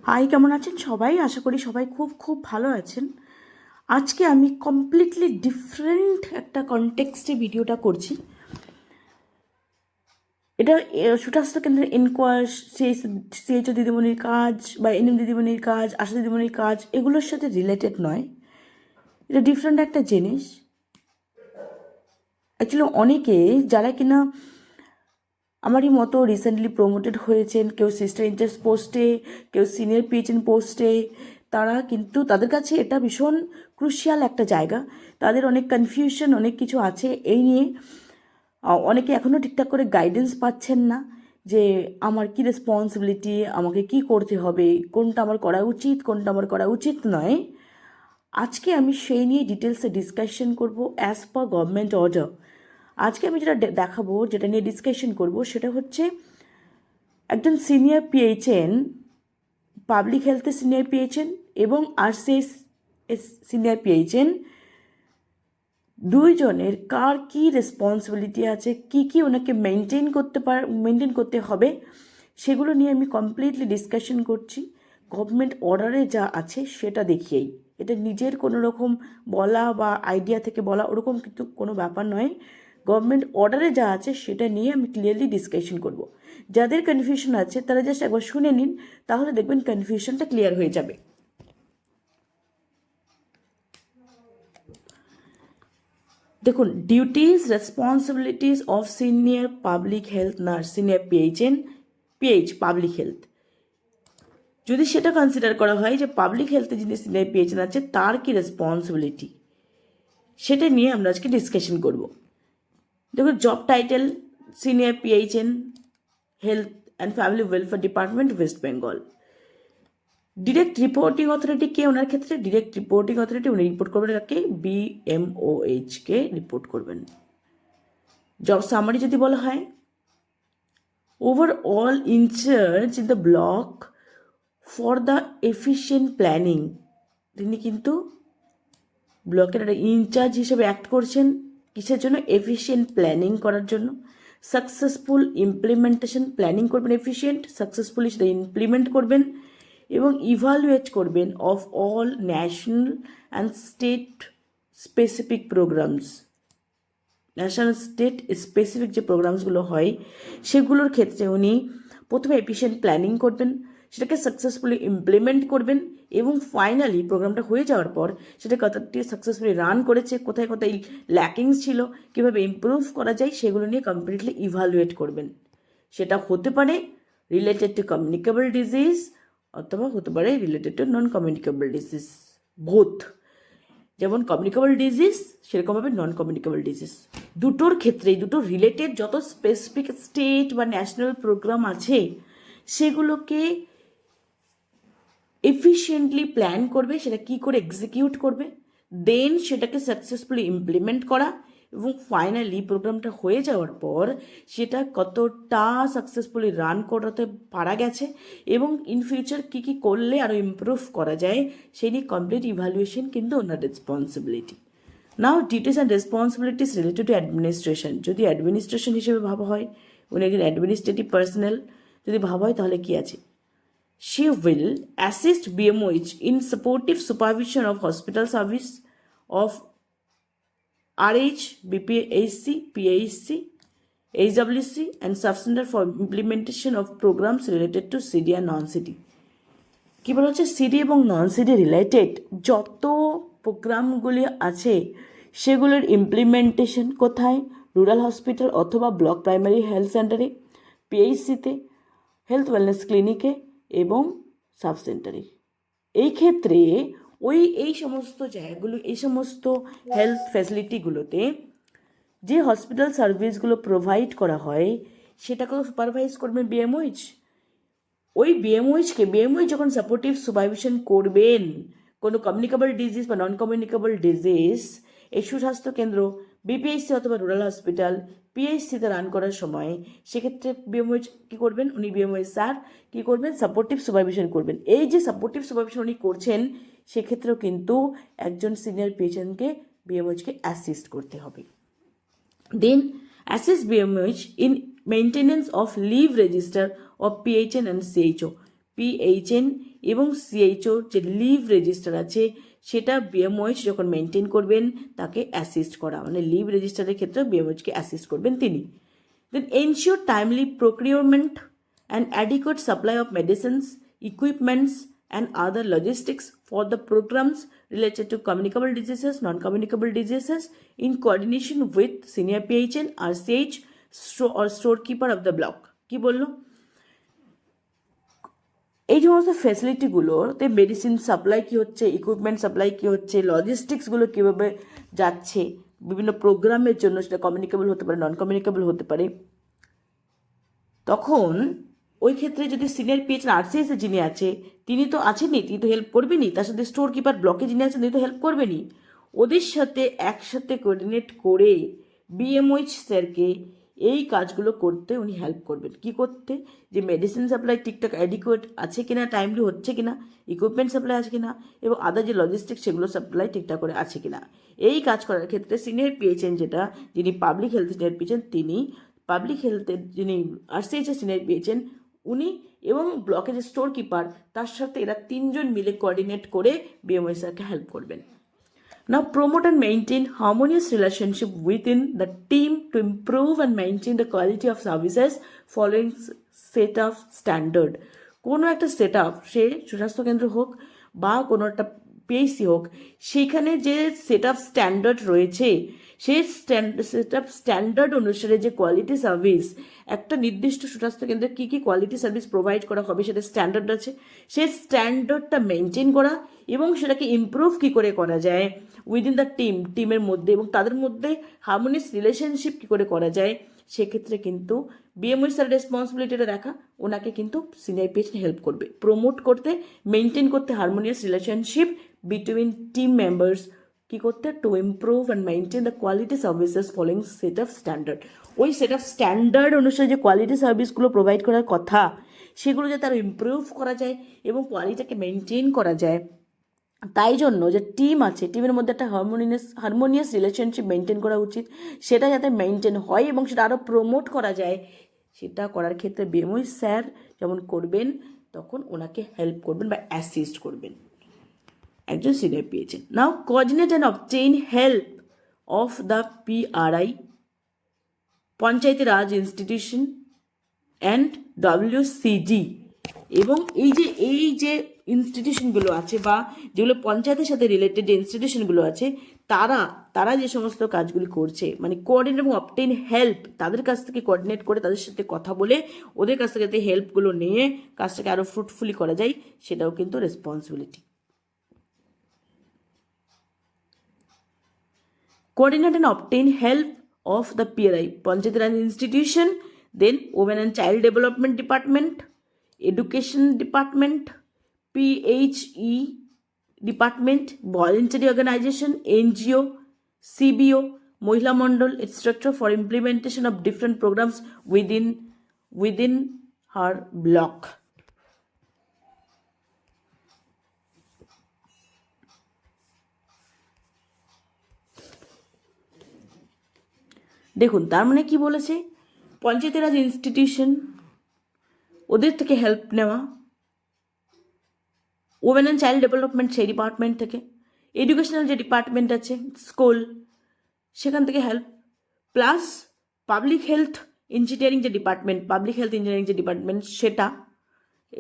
High, কেমন আছেন সবাই? আশা করি সবাই খুব খুব ভালো আছেন। আজকে আমি কমপ্লিটলি ডিফারেন্ট একটা কনটেক্সটে ভিডিওটা করছি। এটা সুস্বাস্থ্য কেন্দ্রের ইনকোয়াস, সিএইচও দিদিমণির কাজ বা এনএম দিদিমণির কাজ, আশা দিদিমণির কাজ এগুলোর সাথে রিলেটেড নয়। এটা ডিফারেন্ট একটা জিনিস। অ্যাকচুয়ালি অনেকে যারা কিনা আমারই মতো রিসেন্টলি প্রমোটেড হয়েছেন, কেউ সিস্টার ইনচার্জ পোস্টে, কেউ সিনিয়র পিএইচএন পোস্টে, তারা কিন্তু তাদের কাছে এটা ভীষণ ক্রুশিয়াল একটা জায়গা। তাদের অনেক কনফিউশন, অনেক কিছু আছে এই নিয়ে। অনেকে এখনও ঠিকঠাক করে গাইডেন্স পাচ্ছেন না যে আমার কি রেসপন্সিবিলিটি, আমাকে কি করতে হবে, কোনটা আমার করা উচিত, কোনটা আমার করা উচিত নয়। আজকে আমি সেই নিয়ে ডিটেলসে ডিসকাশন করব অ্যাজ পার গভর্নমেন্ট অর্ডার। আজকে আমি যেটা দেখাবো, যেটা নিয়ে ডিসকাশন করব, সেটা হচ্ছে একজন senior PHN, public হেলথে senior PHN এবং আরসিএস সিনিয়র পিএইচএন, দুইজনের কার কি রেসপন্সিবিলিটি আছে, কি কি ওনাকে মেনটেন করতে হবে, সেগুলো নিয়ে আমি কমপ্লিটলি ডিসকাশন করছি। গভর্নমেন্ট অর্ডারে যা আছে সেটা দেখিয়েই, এটা নিজের কোনো রকম বলা বা আইডিয়া থেকে বলা ওরকম কিন্তু কোনো ব্যাপার নয়। গভর্নমেন্ট অর্ডারে যা আছে সেটা নিয়ে আমি ক্লিয়ারলি ডিসকাশন করব। যাদের কনফিউশন আছে তারা জাস্ট একবার শুনে নিন, তাহলে দেখবেন কনফিউশনটা ক্লিয়ার হয়ে যাবে। দেখুন, duties responsibilities of senior public health nurse, senior PHN, PH public health, যদি সেটা কনসিডার করা হয় যে পাবলিক হেলথে যিনি সিনিয়র পিএইচএন আছে তার কি রেসপন্সিবিলিটি, সেটা নিয়ে আমরা আজকে ডিসকাশন করব। দেখুন, job title senior PHN, health and family welfare department, West Bengal. Direct reporting authority কে ওনার ক্ষেত্রে? ডিরেক্ট রিপোর্টিং অথরিটি উনি রিপোর্ট করবেন কাকে? BMOH কে রিপোর্ট করবেন। জব সামারি যদি বলা হয়, overall incharge in the block for the efficient planning, তিনি কিন্তু ব্লকের একটা ইনচার্জ হিসেবে অ্যাক্ট করছেন। কিসের জন্য? এফিশিয়েন্ট প্ল্যানিং করার জন্য। সাকসেসফুল ইমপ্লিমেন্টেশন, প্ল্যানিং করবেন এফিশিয়েন্ট, সাকসেসফুলি সেটা ইমপ্লিমেন্ট করবেন এবং ইভালুয়েট করবেন of all national and state specific programs. National state specific যে প্রোগ্রামসগুলো হয় সেগুলোর ক্ষেত্রে উনি প্রথমে এফিশিয়েন্ট প্ল্যানিং করবেন, সেটাকে সাকসেসফুলি ইমপ্লিমেন্ট করবেন এবং ফাইনালি প্রোগ্রামটা হয়ে যাওয়ার পর সেটা কতটি সাকসেসফুলি রান করেছে, কোথায় কোথায় ল্যাকিংস ছিল, কীভাবে ইমপ্রুভ করা যায়, সেগুলো নিয়ে কমপ্লিটলি ইভালুয়েট করবেন। সেটা হতে পারে রিলেটেড টু কমিউনিকেবল ডিজিজ অথবা হতে পারে related to non communicable disease, both. যেমন কমিউনিকেবল ডিজিজ সেরকমভাবে নন কমিউনিকেবল ডিজিজ, দুটোর ক্ষেত্রেই দুটো রিলেটেড যত স্পেসিফিক স্টেট বা ন্যাশনাল প্রোগ্রাম আছে সেগুলোকে এফিশিয়েন্টলি প্ল্যান করবে, সেটা কী করে এক্সিকিউট করবে, দেন সেটাকে সাকসেসফুলি ইমপ্লিমেন্ট করা এবং ফাইনালি প্রোগ্রামটা হয়ে যাওয়ার পর সেটা কতটা সাকসেসফুলি রান করাতে পারা গেছে এবং ইন ফিউচার কী কী করলে আরও ইমপ্রুভ করা যায় সেই নিয়ে কমপ্লিট ইভ্যালুয়েশন কিন্তু ওনার responsibility. Now duties and responsibilities related to administration, যদি অ্যাডমিনিস্ট্রেশন হিসেবে ভাবা হয়, উনি একজন অ্যাডমিনিস্ট্রেটিভ পার্সোনাল যদি ভাবা হয় তাহলে কী আছে? She will assist BMOH in supportive supervision of hospital service of RH, BPHC, PHC, HWC and Subcenter for implementation of programs related to CD and non-CD. কী বলা হচ্ছে? সিডি এবং নন সিডি রিলেটেড যত প্রোগ্রামগুলি আছে সেগুলোর ইমপ্লিমেন্টেশন কোথায়? Rural hospital অথবা block primary health সেন্টারে, পিএইচসিতে, হেলথ ওয়েলনেস ক্লিনিকে এবং সাব সেন্টারে। এই ক্ষেত্রে এই সমস্ত জায়গাগুলো, এই সমস্ত হেলথ ফ্যাসিলিটিগুলোতে যে হসপিটাল সার্ভিসগুলো প্রোভাইড করা হয় সেটাকেও সুপারভাইজ করবেন BMOH। ওই BMOH যখন সাপোর্টিভ সুপারভিশন করবেন কোনো কমিউনিকেবল ডিজিজ বা নন কমিউনিকেবল ডিজিজ, এই সুস্বাস্থ্য কেন্দ্র BPHC অথবা রুরাল হসপিটাল PHCতে রান করার সময়, সেক্ষেত্রে BMOH কী করবেন? উনি BMOH স্যার কী করবেন? সাপোর্টিভ সুপারভিশন করবেন। এই যে সাপোর্টিভ সুপারভিশন উনি করছেন সেক্ষেত্রেও কিন্তু একজন সিনিয়র পেশেন্টকে BMOHকে অ্যাসিস্ট করতে হবে। দেন assist BMOH in maintenance of leave register of PHN and CHO. PHN এবং সিএইচও যে লিভ রেজিস্টার আছে সেটা বিএমওএইচ যখন মেনটেন করবেন তাকে অ্যাসিস্ট করা, মানে লিভ রেজিস্টারের ক্ষেত্রে বিএমওএইচকে অ্যাসিস্ট করবেন তিনি। Then ensure timely procurement and adequate supply of medicines, equipments and other logistics for the programs related to communicable diseases, non-communicable diseases in coordination with senior PHN, RCH or storekeeper of the block। কি বললো? এই সমস্ত ফ্যাসিলিটিগুলোতে medicine supply কী হচ্ছে, equipment supply কী হচ্ছে, লজিস্টিক্সগুলো কীভাবে যাচ্ছে বিভিন্ন প্রোগ্রামের জন্য, সেটা কমিউনিকেবল হতে পারে, নন কমিউনিকেবল হতে পারে, তখন ওই ক্ষেত্রে যদি সিনিয়র পিএইচএন আরসিএসে যিনি আছে তিনি তো আছেনই, তিনি তো হেল্প করবেনই, তার সাথে স্টোর কিপার ব্লকে যিনি আছেন তিনি তো হেল্প করবেনই। ওদের সাথে একসাথে কোঅর্ডিনেট করে বিএমওইচ স্যারকে এই কাজগুলো করতে উনি হেল্প করবেন। কি করতে? যে মেডিসিন সাপ্লাই ঠিকঠাক অ্যাডিকুয়েট আছে কিনা, টাইমলি হচ্ছে কিনা, ইকুইপমেন্ট সাপ্লাই আছে কিনা, এবং আদার যে লজিস্টিক্স সেগুলো সাপ্লাই ঠিকঠাক করে আছে কিনা। এই কাজ করার ক্ষেত্রে সিনিয়র পিএইচএন যেটা, যিনি পাবলিক হেলথ সিনিয়র পিএইচএন, তিনি পাবলিক হেলথের যিনি আরসিএইচের সিনিয়র পিএইচএন উনি, এবং ব্লকের যে স্টোর কিপার তার সাথে এরা তিনজন মিলে কোঅর্ডিনেট করে বিএমওই স্যারকে হেল্প করবেন। Now promote and maintain harmonious relationship within the team to improve and maintain the quality of services following set of standard। কোনো একটা সেট আপ, সে সুস্বাস্থ্য কেন্দ্র হোক বা কোনো একটা পিএইচসি হোক, সেইখানে যে সেট আপ স্ট্যান্ডার্ড রয়েছে সেই সেট আপ স্ট্যান্ডার্ড অনুসারে যে কোয়ালিটি সার্ভিস, একটা নির্দিষ্ট সুস্বাস্থ্য কেন্দ্রে কী কী কোয়ালিটি সার্ভিস প্রোভাইড করা হবে সেটা স্ট্যান্ডার্ড আছে, সেই স্ট্যান্ডার্ডটা মেনটেন করা এবং সেটাকে ইমপ্রুভ কী করে করা যায় উইদিন দ্য টিমের মধ্যে, এবং তাদের মধ্যে হারমোনিয়াস রিলেশনশিপ কী করে করা যায়, সেক্ষেত্রে কিন্তু বিএমওই স্যার রেসপন্সিবিলিটিটা দেখা, ওনাকে কিন্তু সিনিয়র পিএইচএন হেল্প করবে প্রমোট করতে, মেনটেন করতে harmonious relationship between team members, কী করতে, to improve and maintain the quality services following set of standard. ওই সেট অফ স্ট্যান্ডার্ড অনুসারে যে কোয়ালিটি সার্ভিসগুলো প্রোভাইড করার কথা সেগুলো যাতে আরও ইমপ্রুভ করা যায় এবং কোয়ালিটিটাকে মেনটেন করা যায়, তাই জন্য যে টিম আছে টিমের মধ্যে একটা হারমোনিয়াস রিলেশনশিপ মেনটেন করা উচিত, সেটা যাতে মেনটেন হয় এবং সেটা আরও প্রমোট করা যায়, সেটা করার ক্ষেত্রে বিএমওই স্যার যেমন করবেন তখন ওনাকে হেল্প করবেন বা অ্যাসিস্ট করবেন একজন senior PHN. Now coordinate and obtain help of the PRI, Panchayati Raj institution and WCD, এবং এই যে ইনস্টিটিউশনগুলো আছে বা যেগুলো পঞ্চায়েতের সাথে রিলেটেড যে ইনস্টিটিউশনগুলো আছে তারা যে সমস্ত কাজগুলি করছে, মানে কোঅর্ডিনেট এবং অবটেইন হেল্প, তাদের কাছ থেকে কোঅর্ডিনেট করে তাদের সাথে কথা বলে ওদের কাছ থেকে যাতে হেল্পগুলো নিয়ে কাজটাকে আরও ফ্রুটফুলি করা যায়, সেটাও কিন্তু responsibility. Coordinate and obtain help of the PRI, Panchayati Raj Institution, then Women and Child Development Department, Education Department, PHE Department, Voluntary Organization, NGO, CBO, Mohila Mandal, etc. for implementation of different programs within her block. দেখুন তার মানে কি বলেছে, পঞ্চায়েতি Raj institution ওদের থেকে help নেওয়া, women and child development সেই department থেকে, এডুকেশনাল যে ডিপার্টমেন্ট আছে স্কুল সেখান থেকে help, plus public health engineering যে ডিপার্টমেন্ট, পাবলিক হেলথ ইঞ্জিনিয়ারিং যে ডিপার্টমেন্ট সেটা,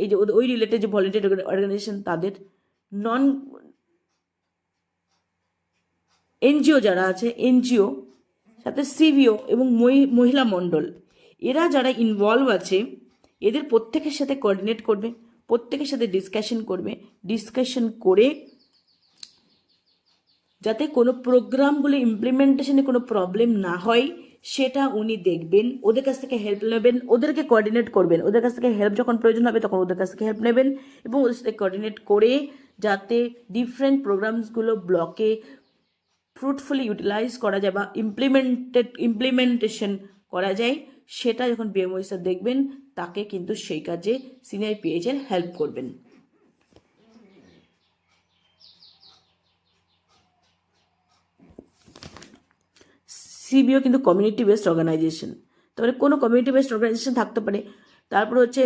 এই যে ওই রিলেটেড যে ভলেন্টিয়ার অর্গানাইজেশন তাদের, নন এনজিও যারা আছে এনজিও, সাথে সিবিও এবং মহিলা মণ্ডল, এরা যারা ইনভলভ আছে এদের প্রত্যেকের সাথে কোঅর্ডিনেট করবে, প্রত্যেকের সাথে ডিসকাশন করে যাতে কোনো প্রোগ্রামগুলো ইমপ্লিমেন্টেশনে কোনো প্রবলেম না হয় সেটা উনি দেখবেন, ওদের কাছ থেকে হেল্প নেবেন, ওদেরকে কোঅর্ডিনেট করবেন, ওদের কাছ থেকে হেল্প যখন প্রয়োজন হবে তখন ওদের কাছ থেকে হেল্প নেবেন এবং ওদের সাথে কোঅর্ডিনেট করে যাতে ডিফারেন্ট প্রোগ্রামসগুলো ব্লকে ফ্রুটফুলি ইউটিলাইজ করা যায় বা ইমপ্লিমেন্টেশন করা যায়, সেটা যখন বিএমওই স্যার দেখবেন তাকে কিন্তু সেই কাজে সিনিয়র পিএইচএন হেল্প করবেন। সিবিও কিন্তু কমিউনিটি বেসড অর্গানাইজেশন, তারপরে কোনো কমিউনিটি বেসড অর্গানাইজেশন থাকতে পারে, তারপর হচ্ছে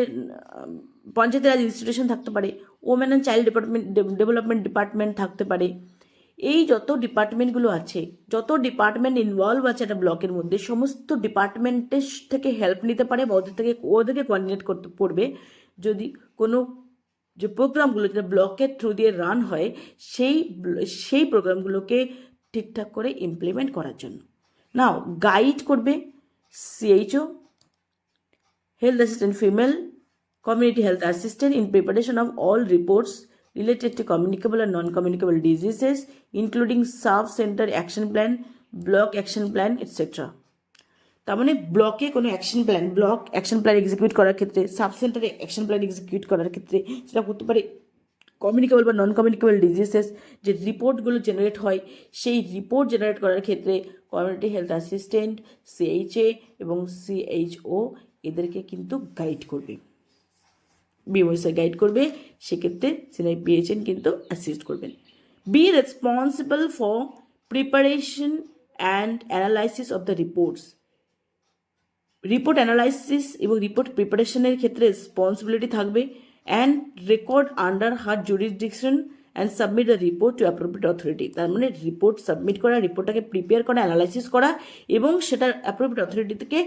পঞ্চায়েত রাজ ইনস্টিটিউশন থাকতে পারে, women and child development department থাকতে পারে। এই যত ডিপার্টমেন্টগুলো আছে, যত ডিপার্টমেন্ট ইনভলভ আছে একটা ব্লকের মধ্যে, সমস্ত ডিপার্টমেন্টের থেকে হেল্প নিতে পারে বা ওদেরকে কোঅর্ডিনেট করতে পড়বে যদি কোনো যে প্রোগ্রামগুলো যেটা ব্লকের থ্রু দিয়ে রান হয় সেই প্রোগ্রামগুলোকে ঠিকঠাক করে ইমপ্লিমেন্ট করার জন্য। নাও গাইড করবে CHO, health assistant female, community health assistant in preparation of all reports related to communicable and non-communicable diseases, including sub-center action plan, block action plan, etc. তার মানে ব্লকে কোনো ব্লক অ্যাকশন প্ল্যান এক্সিকিউট করার ক্ষেত্রে, sub সেন্টারে action plan execute করার ক্ষেত্রে সেটা করতে পারে কমিউনিকেবল বা নন কমিউনিকেবল ডিজিজেস, যে রিপোর্টগুলো জেনারেট হয় সেই রিপোর্ট জেনারেট করার ক্ষেত্রে কমিউনিটি হেলথ অ্যাসিস্ট্যান্ট, সিএইচএ এবং সিএইচও এদেরকে কিন্তু গাইড করবে, বিএমএসএ গাইড করবে, সেক্ষেত্রে সিনিয়র পিএইচএন কিন্তু অ্যাসিস্ট করবেন। Be responsible for preparation and analysis of the reports. Report analysis এবং রিপোর্ট প্রিপারেশনের ক্ষেত্রে রেসপন্সিবিলিটি থাকবে, and record under her jurisdiction and submit the report to appropriate authority. তার মানে রিপোর্ট সাবমিট করা, রিপোর্টটাকে প্রিপেয়ার করা, অ্যানালাইসিস করা এবং সেটার অ্যাপ্রোপ্রিয়েট অথরিটি থেকে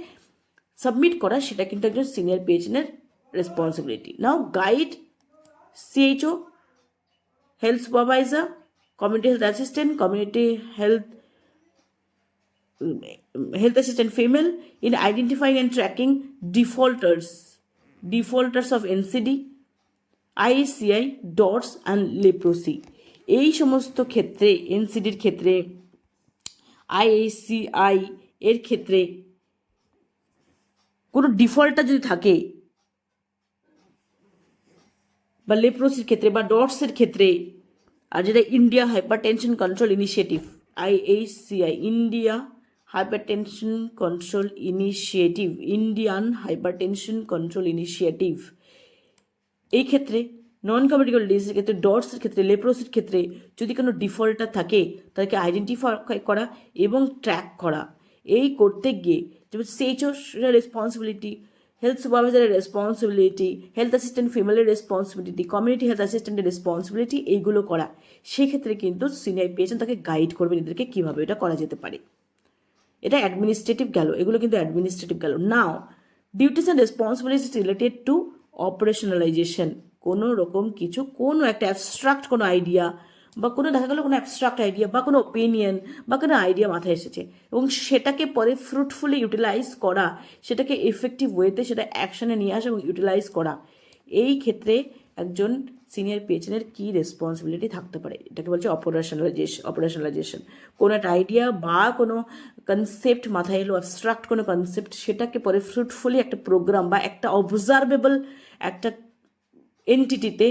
সাবমিট করা, সেটা কিন্তু একজন সিনিয়র পিএইচএনের responsibility. Now guide CHO, health supervisor, community health assistant, community health assistant female in identifying and tracking defaulters of NCD, IACI, DOTS and leprosy। এই সমস্ত ক্ষেত্রে এনসিডির ক্ষেত্রে, IACI এর ক্ষেত্রে কোনো ডিফল্টার যদি থাকে বা লেপ্রোসির ক্ষেত্রে বা ডটসের ক্ষেত্রে, আর যেটা India hypertension control initiative, IACI India hypertension control initiative, Indian hypertension control initiative, এই ক্ষেত্রে নন কমিউনিকেবল ডিজিজের ক্ষেত্রে, ডটসের ক্ষেত্রে, লেপ্রোসির ক্ষেত্রে যদি কোনো ডিফল্টার থাকে তাদেরকে আইডেন্টিফাই করা এবং ট্র্যাক করা। এই করতে গিয়ে যেমন সিএইচও রেসপন্সিবিলিটি, হেলথ সুপারভাইজারের রেসপন্সিবিলিটি, হেলথ অ্যাসিস্ট্যান্ট ফিমেলের রেসপন্সিবিলিটি, কমিউনিটি হেলথ অ্যাসিস্ট্যান্টের রেসপন্সিবিলিটি, এইগুলো করা। সেক্ষেত্রে কিন্তু সিনিয়র পিএইচএন তাকে গাইড করবেন এদেরকে কীভাবে এটা করা যেতে পারে। এটা অ্যাডমিনিস্ট্রেটিভ গেল, এগুলো কিন্তু অ্যাডমিনিস্ট্রেটিভ গেল। Now duties and responsibilities related to operationalization. কোনো রকম কিছু, কোনো একটা অ্যাবস্ট্রাক্ট কোনো আইডিয়া বা কোনো দেখা গেলো কোনো অ্যাবস্ট্রাক্ট আইডিয়া বা কোনো ওপিনিয়ন বা কোনো আইডিয়া মাথায় এসেছে এবং সেটাকে পরে ফ্রুটফুলি ইউটিলাইজ করা, সেটাকে এফেক্টিভ ওয়েতে সেটা অ্যাকশনে নিয়ে আসা এবং ইউটিলাইজ করা, এই ক্ষেত্রে একজন সিনিয়র পিএইচএনের কী রেসপন্সিবিলিটি থাকতে পারে, এটাকে বলছে অপারেশনালাইজেশন। কোনো একটা আইডিয়া বা কোনো কনসেপ্ট মাথায় এলো, অ্যাবস্ট্রাক্ট কোনো কনসেপ্ট, সেটাকে পরে ফ্রুটফুলি একটা প্রোগ্রাম বা একটা অবজারভেবল একটা এন্টিটিতে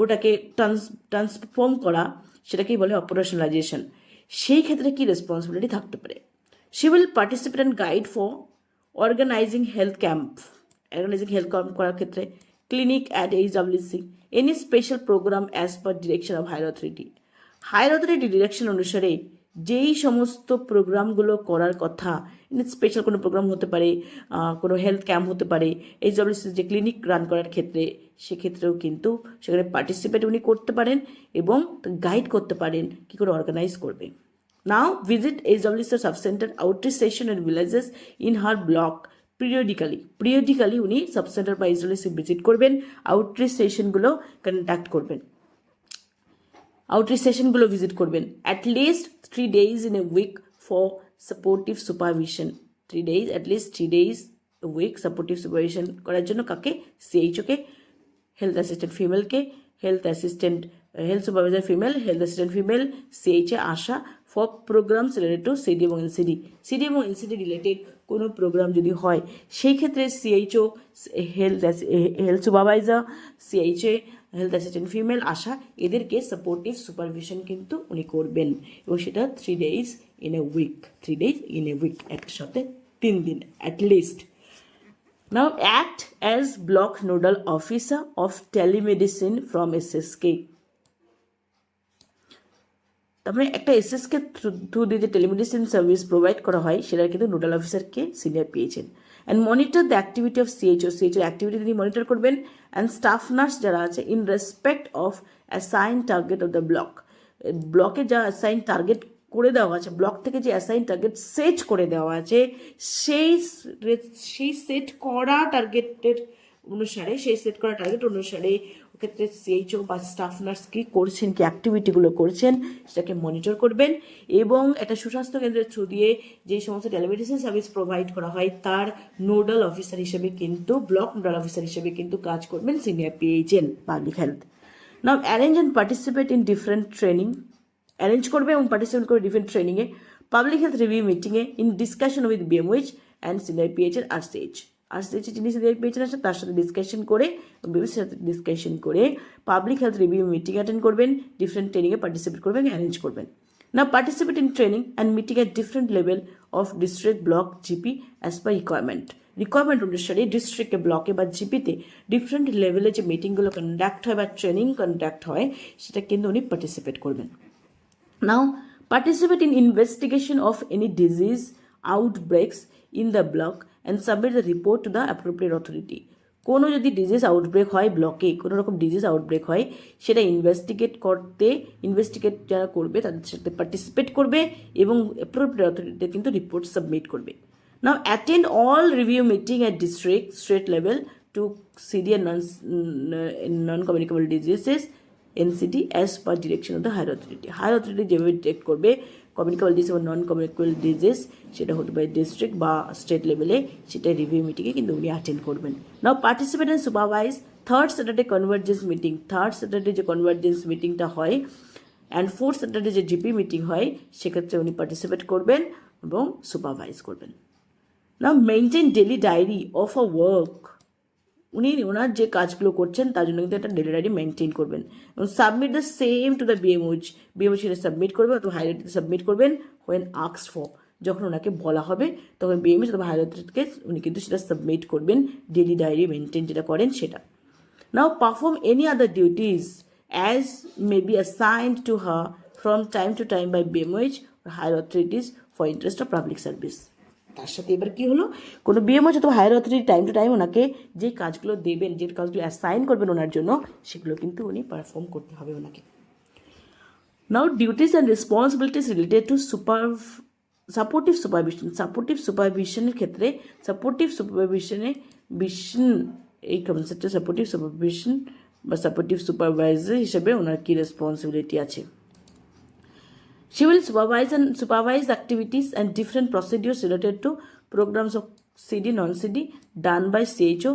ওটাকে ট্রান্সফর্ম করা, সেটাকেই বলে অপারেশনালাইজেশন। সেই ক্ষেত্রে কী রেসপন্সিবিলিটি থাকতে পারে? She will participate and guide for organising health camp করার ক্ষেত্রে, clinic at HWC, any special programme as per direction of higher authority. Higher authority direction অনুসারে যেই সমস্ত প্রোগ্রামগুলো করার কথা, স্পেশাল কোনো প্রোগ্রাম হতে পারে, কোনো হেলথ ক্যাম্প হতে পারে, HWC যে ক্লিনিক রান করার ক্ষেত্রে, সেক্ষেত্রেও কিন্তু সেখানে পার্টিসিপেট উনি করতে পারেন এবং গাইড করতে পারেন কী করে অর্গানাইজ করবে। Now visit HWC subcentre outreach session and villages in her block periodically উনি সাবসেন্টার বা HWC ভিজিট করবেন, আউটরিচ সেশনগুলো কন্ডাক্ট করবেন, ভিজিট করবেন। At least 3 days in a week for supportive supervision, 3 days, at least 3 days a week supportive supervision করার জন্য কাকে? সিএইচওকে, হেলথ অ্যাসিস্ট্যান্ট ফিমেলকে, health supervisor female, health assistant female, CHA ASHA for programs related to CD এবং NCD related কোনো program যদি হয়, সেই ক্ষেত্রে CHO, health supervisor, CHA, health assistant female ASHA, এদেরকে সাপোর্টিভ সুপারভিশন কিন্তু উনি করবেন এবং সেটা 3 days in a week, একটা সাথে 3 দিন at least. Now act as block nodal officer of telemedicine from SSK. তারপরে একটা SSK থ্রু দিয়ে যে টেলিমেডিসিন সার্ভিস প্রোভাইড করা হয় সেটার কিন্তু নোডাল অফিসারকে senior PHN. And monitor the activity of সিএইচওর অ্যাক্টিভিটি তিনি মনিটর করবেন অ্যান্ড স্টাফ নার্স যারা আছে in respect of assign target of the ব্লকে যা অ্যাসাইন টার্গেট করে দেওয়া আছে, ব্লক থেকে যে অ্যাসাইন টার্গেট সেট করে দেওয়া আছে সেই সেট করা টার্গেট অনুসারে ক্ষেত্রে সিএইচও বা স্টাফ নার্স কী করছেন, কি অ্যাক্টিভিটিগুলো করছেন সেটাকে মনিটর করবেন। এবং একটা সুস্বাস্থ্য কেন্দ্রের থ্রু দিয়ে যে সমস্ত টেলিমেডিসিন সার্ভিস প্রোভাইড করা হয় তার নোডাল অফিসার হিসেবে কিন্তু ব্লক নোডাল অফিসার হিসেবে কিন্তু কাজ করবেন senior PHN public health. Now arrange and participate in different training, arrange করবে এবং পার্টিসিপেট করবে ডিফারেন্ট ট্রেনিংয়ে, পাবলিক হেলথ রিভিউ মিটিংয়ে, in discussion with BMOH and senior PHN RCH যিনি সিনিয়র পিএইচএন আছে তার সাথে ডিসকাশন করে public health review meeting attend করবেন, ডিফারেন্ট ট্রেনিংয়ে পার্টিসিপেট করবেন, অ্যারেঞ্জ করবেন। Now participate in training and meeting at different level of district, block, GP as per requirement অনুসারে ডিস্ট্রিক্টে, ব্লকে বা জিপিতে ডিফারেন্ট লেভেলে যে মিটিংগুলো কন্ডাক্ট হয় বা ট্রেনিং কন্ডাক্ট হয় সেটা কিন্তু উনি পার্টিসিপেট করবেন। Now participate in investigation of any disease outbreaks in the block and submit the report to the appropriate authority. কোনো যদি ডিজিজ আউটব্রেক হয়, ব্লকে কোনো রকম ডিজিজ আউটব্রেক হয়, সেটা ইনভেস্টিগেট যারা করবে তাদের সাথে পার্টিসিপেট করবে এবং অ্যাপ্রোপ্রিয়েট অথরিটিতে কিন্তু রিপোর্ট সাবমিট করবে। Now attend all review meeting at district, state level to CD and non communicable diseases NCD as per direction of the higher authority যেভাবে ডিরেক্ট করবে কমিউনিকেবল ডিজিজ এবং নন কমিউনিকেবল ডিজিজ সেটা হতে পারে district বা state লেভেলে, সেটা review মিটিংয়ে কিন্তু উনি অ্যাটেন্ড করবেন। Now participate and supervise third Saturday যে কনভার্জেন্স মিটিংটা হয় অ্যান্ড ফোর্থ স্যাটারডে যে জিপি মিটিং হয় সেক্ষেত্রে উনি পার্টিসিপেট করবেন এবং সুপারভাইজ করবেন। Now maintain daily diary of a work, উনি ওনার যে কাজগুলো করছেন তার জন্য কিন্তু একটা ডেলি ডায়েরি মেনটেন করবেন এবং submit the same to the BMOH সেটা সাবমিট করবে অথবা হায়ার অথরিটিতে সাবমিট করবেন হোয়েন আস্কড ফর, যখন ওনাকে বলা হবে তখন বিএমওইচ অথবা হায়ার অথরিটিকে উনি কিন্তু সেটা সাবমিট করবেন, ডেলি ডায়েরি মেনটেন যেটা করেন সেটা। Now perform any other duties as may be assigned to her from time to time by BMOH higher authorities for interest of public service. তার সাথে এবার কী হলো, কোনো বিএমওইচ অথবা higher authority time to time ওনাকে যে কাজগুলো দেবেন, যে কাজগুলো অ্যাসাইন করবেন ওনার জন্য, সেগুলো কিন্তু উনি পারফর্ম করতে হবে ওনাকে। Now duties and responsibilities related to supportive সুপারভিশনের ক্ষেত্রে এই কনসেপ্টে সাপোর্টিভ সুপারভিশন বা সাপোর্টিভ সুপারভাইজার হিসেবে ওনার কী রেসপন্সিবিলিটি আছে। She will supervise activities and different procedures related to programs of CD, non-CD done by CHO,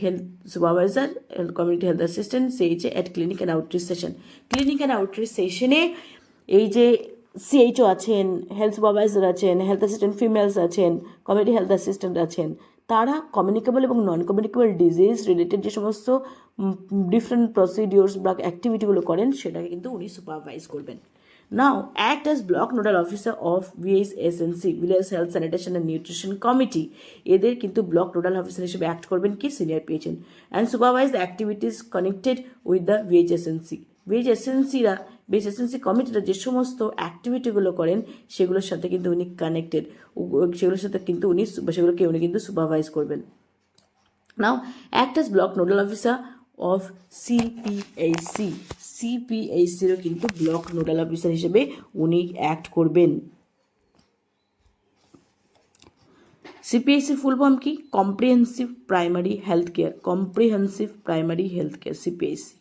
health supervisor, community health assistant, CHA at clinic and outreach session. Clinic and outreach session-এ এই যে CHO আছেন, health supervisor আছেন, health assistant females আছেন, community health assistant আছেন, তারা communicable এবং non communicable disease related যে সমস্ত ডিফারেন্ট প্রসিডিওর্স বা অ্যাক্টিভিটিগুলো করেন সেটাকে কিন্তু উনি সুপারভাইজ করবেন। Now, act as block nodal officer of VHSNC, Village Health Sanitation and Nutrition Committee. এদের কিন্তু ব্লক নোডাল অফিসার হিসেবে অ্যাক্ট করবেন কি senior PHN and supervise the activities connected with the VHSNC কমিটিরা যে সমস্ত অ্যাক্টিভিটিগুলো করেন সেগুলোর সাথে কিন্তু উনি কানেক্টেড, সেগুলোকে উনি কিন্তু সুপারভাইজ করবেন। Now act as block nodal officer of সিপিএইচিরও কিন্তু ব্লক নোডাল অফিসার হিসেবে উনি অ্যাক্ট করবেন। সিপিএইচির ফুল ফর্ম কি? Comprehensive primary health care CPHC.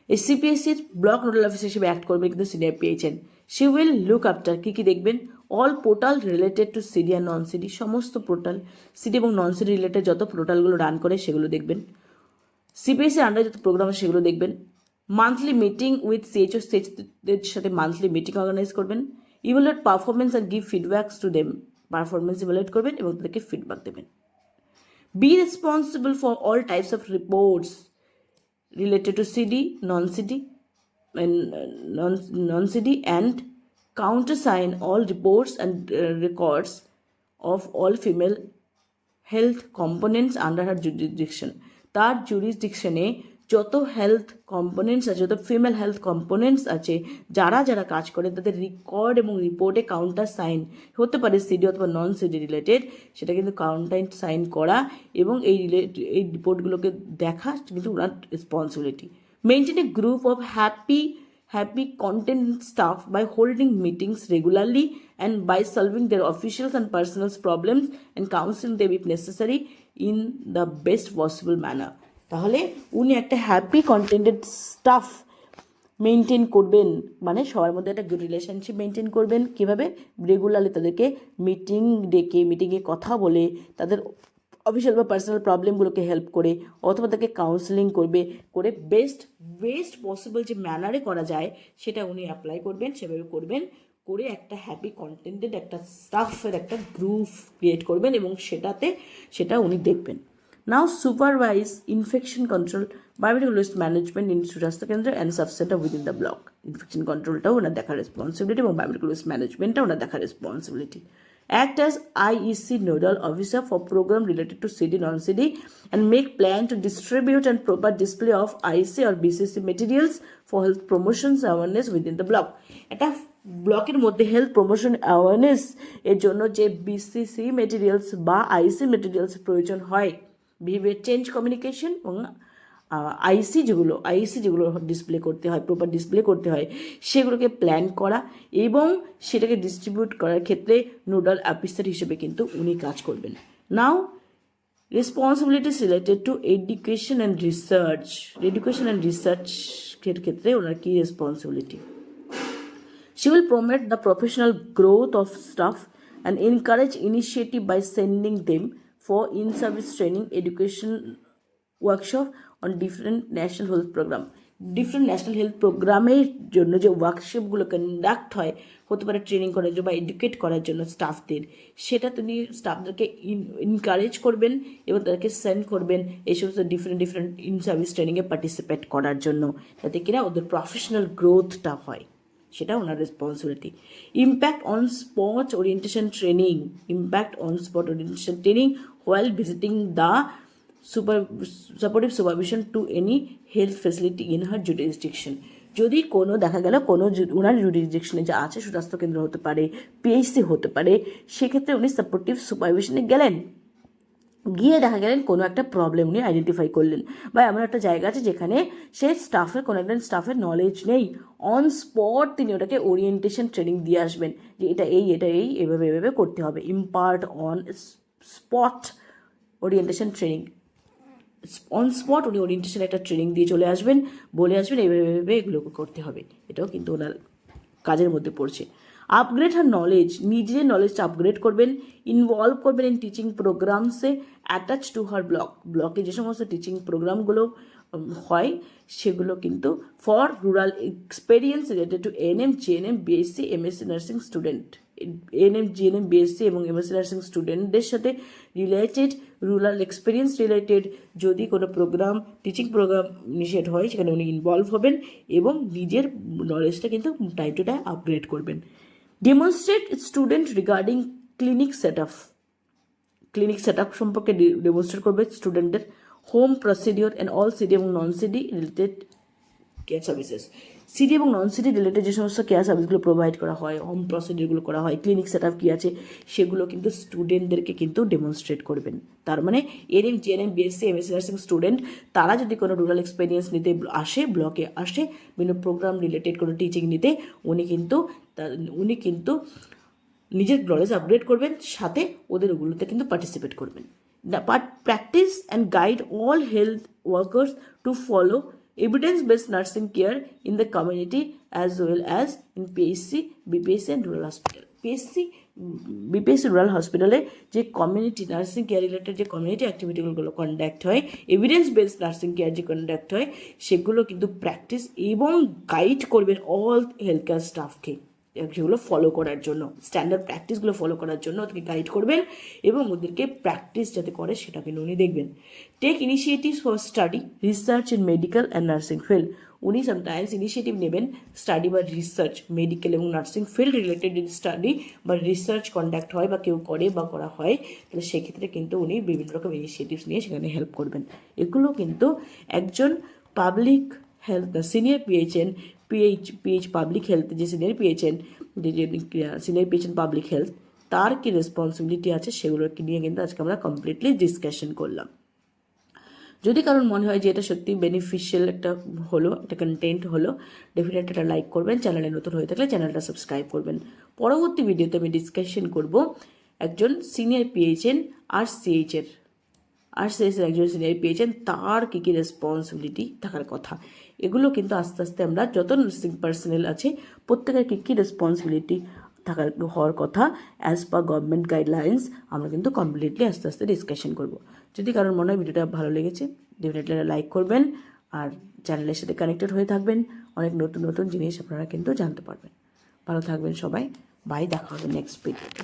এই সিপিএইচির ব্লক নোডাল অফিসার হিসেবে অ্যাক্ট করবে কিন্তু senior PHN. She will look after কী দেখবেন, all portal related to CD and non CD, সমস্ত পোর্টাল সিডি এবং নন সিডি রিলেটেড যত পোর্টালগুলো রান করে সেগুলো দেখবেন। সিপিএসসি আন্ডারে যত প্রোগ্রাম আছে সেগুলো দেখবেন। মান্থলি মিটিং উইথ সিএইচওদের সাথে মান্থলি মিটিং অর্গানাইজ করবেন। Evaluate performance and give feedbacks to them, performance evaluate করবেন এবং তাদেরকে ফিডব্যাক দেবেন। B responsible for all types of reports related to CD, non-CD and countersign all reports and records of all female health components under her jurisdiction. তার জুরিসডিকশনে যত health components আছে, যত female health components আছে, যারা যারা কাজ করে তাদের রেকর্ড এবং রিপোর্টে কাউন্টার সাইন হতে পারে সিডি অথবা নন সিডি রিলেটেড, সেটা কিন্তু কাউন্টার সাইন করা এবং এই রিপোর্টগুলোকে দেখা কিন্তু ওনার responsibility. Maintain a group of happy content staff by holding meetings regularly and by solving their official and personal problems and counseling them if necessary in the best possible manner. তাহলে উনি একটা হ্যাপি কন্টেন্টেড স্টাফ মেনটেন করবেন, মানে সবার মধ্যে একটা good relationship maintain করবেন। কীভাবে? রেগুলারলি তাদেরকে মিটিং ডেকে মিটিংয়ে কথা বলে তাদের অফিসিয়াল বা পার্সোনাল প্রবলেমগুলোকে হেল্প করে অথবা তাকে কাউন্সেলিং করে বেস্ট পসিবল যে ম্যানারে করা যায় সেটা উনি অ্যাপ্লাই করবেন, সেভাবে করবেন, করে একটা হ্যাপি কন্টেন্টেড একটা স্টাফের একটা গ্রুপ ক্রিয়েট করবেন এবং সেটা উনি দেখবেন। Now supervise infection control biomedical waste management in swasthya kendra and subcentre within the block. Infection কন্ট্রোলটাও ওনার দেখার রেসপন্সিবিলিটি এবং বায়োমেডিক্যাল ওয়েস্ট ম্যানেজমেন্টটা ওনার দেখার responsibility. Act as IEC nodal officer for program related to CD non-CD and make plan to distribute and proper display of IEC or BCC materials for health promotions awareness within the block. এটা ব্লকের মধ্যে health promotion awareness এর জন্য যে BCC materials বা আইসি materials প্রয়োজন হয়, behaviour change communication এবং আইসি যেগুলো ডিসপ্লে করতে হয়, প্রপার ডিসপ্লে করতে হয়, সেগুলোকে প্ল্যান করা এবং সেটাকে ডিস্ট্রিবিউট করার ক্ষেত্রে নোডাল অফিসার হিসেবে কিন্তু উনি কাজ করবেন। Now responsibilities related to education and রিসার্চের ক্ষেত্রে ওনার কী responsibility? She will promote the professional growth of staff and encourage initiative by sending them for in-service training, education workshop on different national health program. Different national health প্রোগ্রামের জন্য যে ওয়ার্কশপগুলো conduct হয়, হতে পারে ট্রেনিং করার জন্য বা এডুকেট করার জন্য স্টাফদের, সেটা তিনি স্টাফদেরকে এনকারেজ করবেন এবং তাদেরকে সেন্ড করবেন এই সমস্ত ডিফারেন্ট ইন সার্ভিস ট্রেনিংয়ে পার্টিসিপেট করার জন্য, যাতে কিনা ওদের প্রফেশনাল গ্রোথটা হয়, সেটা ওনার responsibility. Impact on spot orientation training while visiting the supportive supervision to any health facility in her jurisdiction. যদি কোনো দেখা গেল কোনো ওনার জুরিসডিকশনে যা আছে, সুস্বাস্থ্য কেন্দ্র হতে পারে, পিএইচসি হতে পারে, সেক্ষেত্রে উনি সাপোর্টিভ সুপারভিশনে গেলেন, গিয়ে দেখা গেলেন কোনো একটা প্রবলেম উনি আইডেন্টিফাই করলেন, বা এমন একটা জায়গা আছে যেখানে সে কোনো একজন স্টাফের নলেজ নেই, অন স্পট তিনি ওটাকে ওরিয়েন্টেশন ট্রেনিং দিয়ে আসবেন যে এটা এই এভাবে করতে হবে। Impart on spot orientation training, on spot উনি ওরিয়েন্টেশন একটা ট্রেনিং দিয়ে চলে আসবেন, বলে আসবেন এইভাবে এগুলো করতে হবে, এটাও কিন্তু ওনার কাজের মধ্যে পড়ছে। আপগ্রেড হার নলেজ, নিজের নলেজটা আপগ্রেড করবেন, ইনভলভ করবেন ইন টিচিং প্রোগ্রামসে অ্যাটাচ টু হার ব্লকে যে সমস্ত টিচিং প্রোগ্রামগুলো হয় সেগুলো কিন্তু for rural experience related to ANM, GNM, BSc, MSc nursing student, ANM, GNM, BSc এবং এমএসসি নার্সিং স্টুডেন্টদের সাথে রিলেটেড, রুরাল এক্সপিরিয়েন্স রিলেটেড যদি কোনো প্রোগ্রাম, টিচিং প্রোগ্রাম ইনিশিয়েট হয় সেখানে উনি ইনভলভ হবেন এবং নিজের নলেজটা কিন্তু টাইম টু টাইম আপগ্রেড করবেন। Demonstrate student regarding clinic set up সম্পর্কে ডেমনস্ট্রেট করবে স্টুডেন্টদের। Home procedure and all CD এবং non CD related care services, CD এবং নন সিডি রিলেটেড যে সমস্ত কেয়ার সার্ভিসগুলো প্রোভাইড করা হয়, হোম প্রসিডিওরগুলো করা হয়, ক্লিনিক সেট আপ কী আছে সেগুলো কিন্তু স্টুডেন্টদেরকে কিন্তু ডেমনস্ট্রেট করবেন। তার মানে ANM, GNM, BSc, MSc nursing student তারা যদি কোনো রুরাল এক্সপিরিয়েন্স নিতে আসে, ব্লকে আসে, বিভিন্ন প্রোগ্রাম রিলেটেড কোনো টিচিং নিতে, উনি কিন্তু নিজের নলেজ আপগ্রেড করবেন, সাথে ওদের ওগুলোতে কিন্তু পার্টিসিপেট করবেন। But practice and guide all health workers to follow evidence-based nursing care in the community as well as in PHC, BPHC and rural hospital. BPHC rural হসপিটালে যে কমিউনিটি নার্সিং কেয়ার রিলেটেড যে community অ্যাক্টিভিটিগুলো conduct হয়, evidence based nursing care যে conduct হয়, সেগুলো কিন্তু practice এবং guide করবেন অল হেলথ কেয়ার স্টাফকে, সেগুলো ফলো করার জন্য, স্ট্যান্ডার্ড প্র্যাকটিসগুলো ফলো করার জন্য ওদেরকে গাইড করবেন এবং ওদেরকে প্র্যাকটিস যাতে করে সেটা কিন্তু উনি দেখবেন। Take initiatives for study research in medical and nursing field, উনি সামটাইমস ইনিশিয়েটিভ নেবেন স্টাডি বা রিসার্চ, মেডিকেল এবং নার্সিং ফিল্ড রিলেটেড যদি স্টাডি বা রিসার্চ কন্ডাক্ট হয় বা কেউ করে বা করা হয়, তাহলে সেক্ষেত্রে কিন্তু উনি বিভিন্ন রকম ইনিশিয়েটিভস নিয়ে সেখানে হেল্প করবেন। এগুলো কিন্তু একজন public health senior PHN PH public health যে সিনিয়র পিএইচএন যে সিনিয়র পিএইচএন পাবলিক হেলথ তার কি রেসপন্সিবিলিটি আছে সেগুলোকে নিয়ে কিন্তু আজকে আমরা কমপ্লিটলি ডিসকাশন করলাম। যদি কারণ মনে হয় যে এটা সত্যি বেনিফিশিয়াল একটা হলো, একটা কন্টেন্ট হলো, ডেফিনেটলি এটা লাইক করবেন। চ্যানেলে নতুন হয়ে থাকলে চ্যানেলটা সাবস্ক্রাইব করবেন। পরবর্তী ভিডিওতে আমি ডিসকাশন করব একজন সিনিয়র পিএইচএন আর সিএইচের একজন সিনিয়র পিএইচএন তার কী কী রেসপন্সিবিলিটি থাকার কথা। এগুলো কিন্তু আস্তে আস্তে আমরা যত নার্সিং পার্সোনেল আছে প্রত্যেকের কী কী রেসপন্সিবিলিটি হওয়ার কথা অ্যাজ পার গভর্নমেন্ট গাইডলাইন্স আমরা কিন্তু কমপ্লিটলি আস্তে আস্তে ডিসকাশন করব। যদি কারণ মনে হয় ভিডিওটা ভালো লেগেছে ডেফিনেটলি লাইক করবেন আর চ্যানেলের সাথে কানেক্টেড হয়ে থাকবেন। অনেক নতুন নতুন জিনিস আপনারা কিন্তু জানতে পারবেন। ভালো থাকবেন সবাই, বাই, দেখা হবে নেক্সট ভিডিওতে।